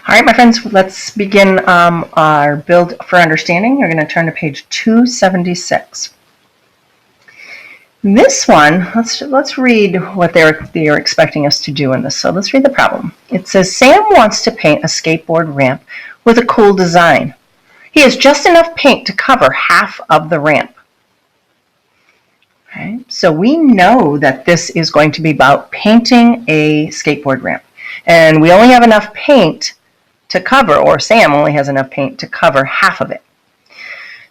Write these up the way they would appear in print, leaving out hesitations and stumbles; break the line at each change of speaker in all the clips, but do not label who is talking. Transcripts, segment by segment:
All right, my friends, let's begin our build for understanding. You're going to turn to page 276. This one, let's read what they're expecting us to do in this. So let's read the problem. It says, Sam wants to paint a skateboard ramp with a cool design. He has just enough paint to cover half of the ramp. Okay, so we know that this is going to be about painting a skateboard ramp. And we only have enough paint to cover, or Sam only has enough paint to cover half of it.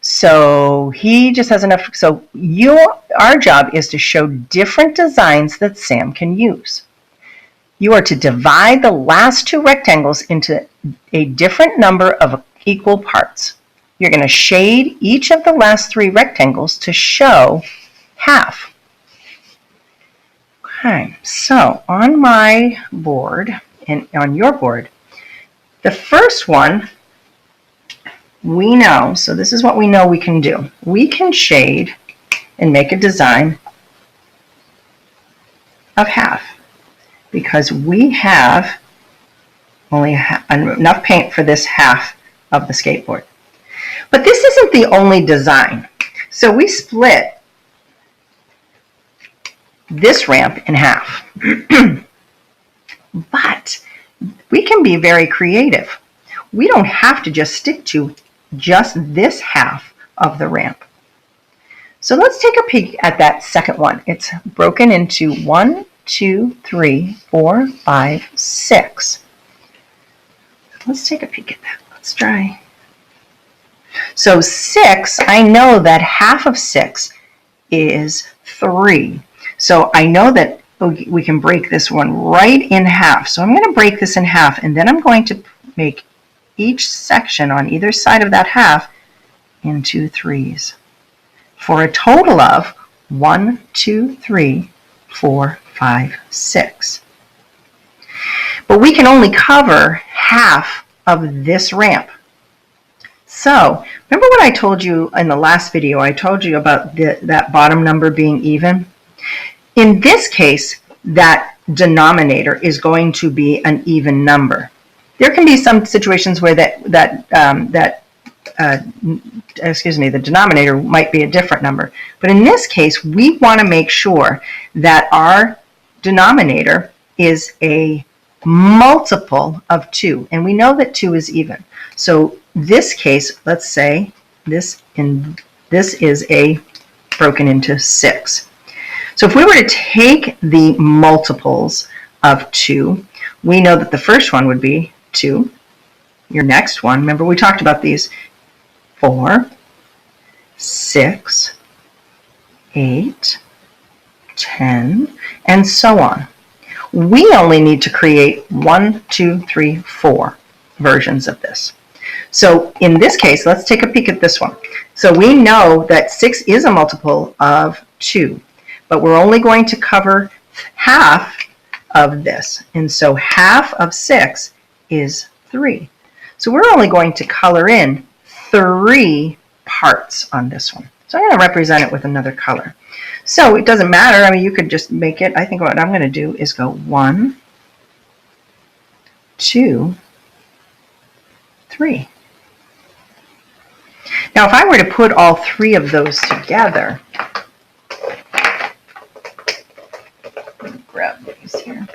So he just has enough. So our job is to show different designs that Sam can use. You are to divide the last two rectangles into a different number of equal parts. You're going to shade each of the last three rectangles to show half. Okay, so on my board and on your board, the first one we know, so this is what we know we can do. We can shade and make a design of half because we have only enough paint for this half of the skateboard. But this isn't the only design. So we split this ramp in half. But we can be very creative. We don't have to just stick to just this half of the ramp. So let's take a peek at that second one. It's broken into 1, 2, 3, 4, 5, 6. Let's take a peek at that. Let's try. So 6, I know that half of 6 is 3. So I know that we can break this one right in half. So I'm going to break this in half, and then I'm going to make each section on either side of that half into 3s for a total of 1, 2, 3, 4, 5, 6. But we can only cover half of this ramp. So remember what I told you in the last video? I told you about that bottom number being even. In this case, that denominator is going to be an even number. There can be some situations where the denominator might be a different number. But in this case, we want to make sure that our denominator is a multiple of 2. And we know that 2 is even. So this case, let's say this is a broken into 6. So if we were to take the multiples of 2, we know that the first one would be 2. Your next one, remember we talked about these, 4, 6, 8, 10, and so on. We only need to create 1, 2, 3, 4 versions of this. So in this case, let's take a peek at this one. So we know that 6 is a multiple of 2. But we're only going to cover half of this. And so half of 6 is 3. So we're only going to color in 3 parts on this one. So I'm going to represent it with another color. So it doesn't matter. I mean, you could just make it. I think what I'm going to do is go 1, 2, 3. Now, if I were to put all 3 of those together, grab these here.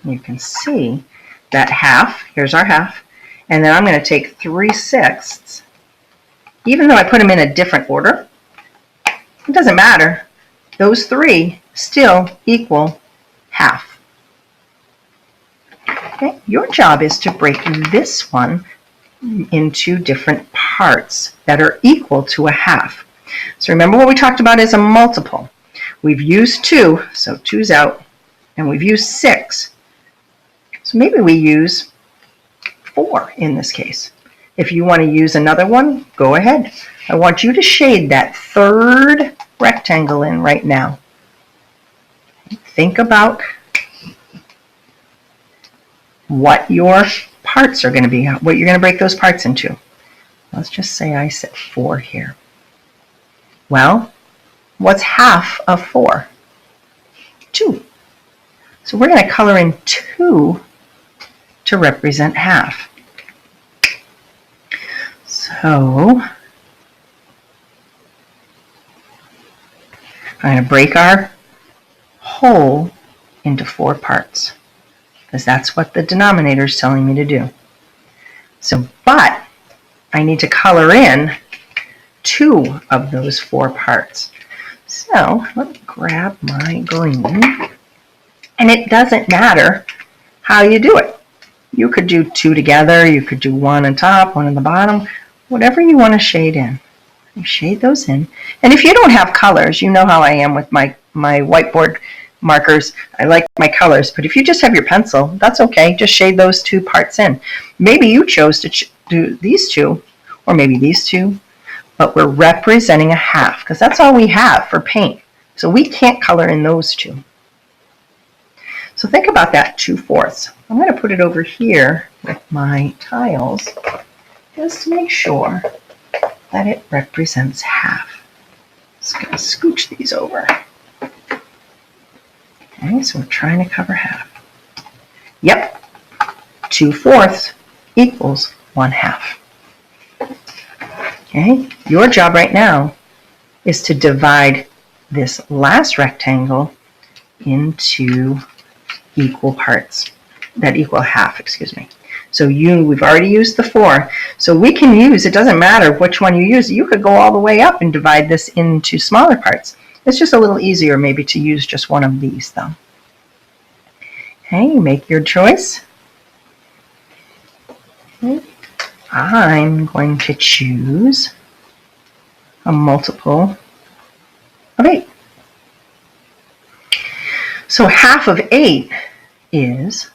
You can see that half, here's our half, and then I'm going to take 3/6. Even though I put them in a different order, it doesn't matter. Those 3 still equal half. Okay, your job is to break this one into different parts that are equal to a half. So remember what we talked about is a multiple. We've used 2, so 2's out, and we've used 6. So maybe we use 4 in this case. If you want to use another one, go ahead. I want you to shade that third rectangle in right now. Think about what your parts are going to be, what you're going to break those parts into. Let's just say I said 4 here. Well, what's half of 4? 2. So we're going to color in 2 to represent half. So I'm going to break our whole into 4 parts, because that's what the denominator is telling me to do. So, but I need to color in 2 of those 4 parts. So let me grab my green, and it doesn't matter how you do it. You could do 2 together, you could do 1 on top, 1 on the bottom, whatever you want to shade in. You shade those in. And if you don't have colors, you know how I am with my whiteboard markers. I like my colors, but if you just have your pencil, that's okay. Just shade those 2 parts in. Maybe you chose to do these 2, or maybe these 2, but we're representing a half, because that's all we have for paint. So we can't color in those 2. So think about that 2/4. I'm going to put it over here with my tiles, just to make sure that it represents half. Just going to scooch these over. Okay, so we're trying to cover half. Yep, 2/4 equals 1/2. Okay, your job right now is to divide this last rectangle into equal parts that equal half, excuse me. So we've already used the 4, so we can use, it doesn't matter which one you use, you could go all the way up and divide this into smaller parts. It's just a little easier maybe to use just one of these though. Okay, make your choice. Okay. I'm going to choose a multiple of 8. So half of 8 is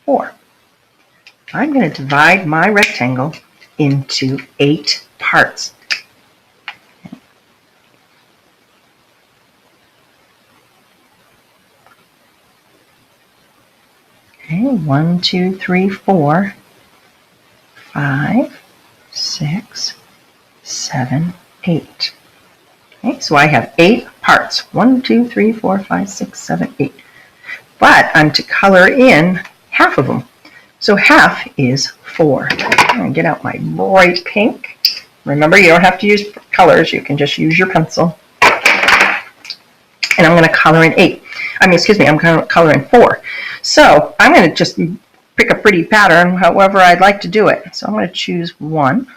4. I'm going to divide my rectangle into 8 parts. Okay, 1, 2, 3, 4, 5, 6, 7, 8. Okay, so I have 8 parts. 1, 2, 3, 4, 5, 6, 7, 8. But I'm to color in half of them. So half is 4. I'm going to get out my bright pink. Remember, you don't have to use colors. You can just use your pencil. And I'm going to color in 8. I'm going to color in 4. So I'm going to just pick a pretty pattern, however I'd like to do it. So I'm going to choose 1,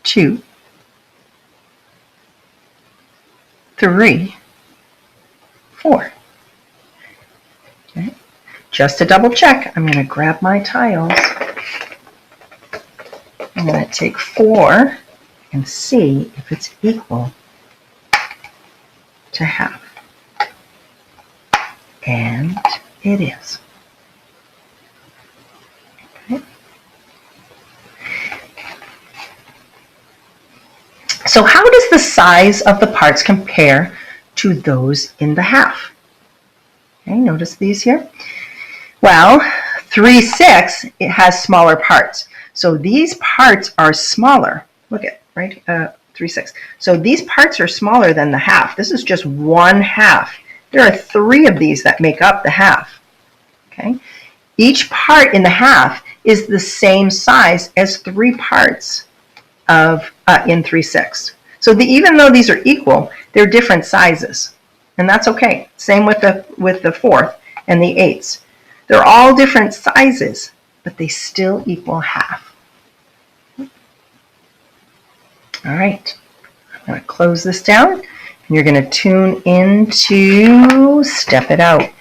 2, 3, 4. Okay. Just to double check, I'm going to grab my tiles. I'm going to take 4 and see if it's equal to half. And it is. Okay. So how does the size of the parts compare to those in the half? Okay, notice these here. Well, 3/6, it has smaller parts. So these parts are smaller. Look at, right, 3/6. So these parts are smaller than the half. This is just 1/2. There are 3 of these that make up the half. Okay. Each part in the half is the same size as 3 parts of in 3/6. So even though these are equal, they're different sizes, and that's okay. Same with the 4th and the 8ths. They're all different sizes, but they still equal half. All right, I'm going to close this down, and you're going to tune into Step It Out.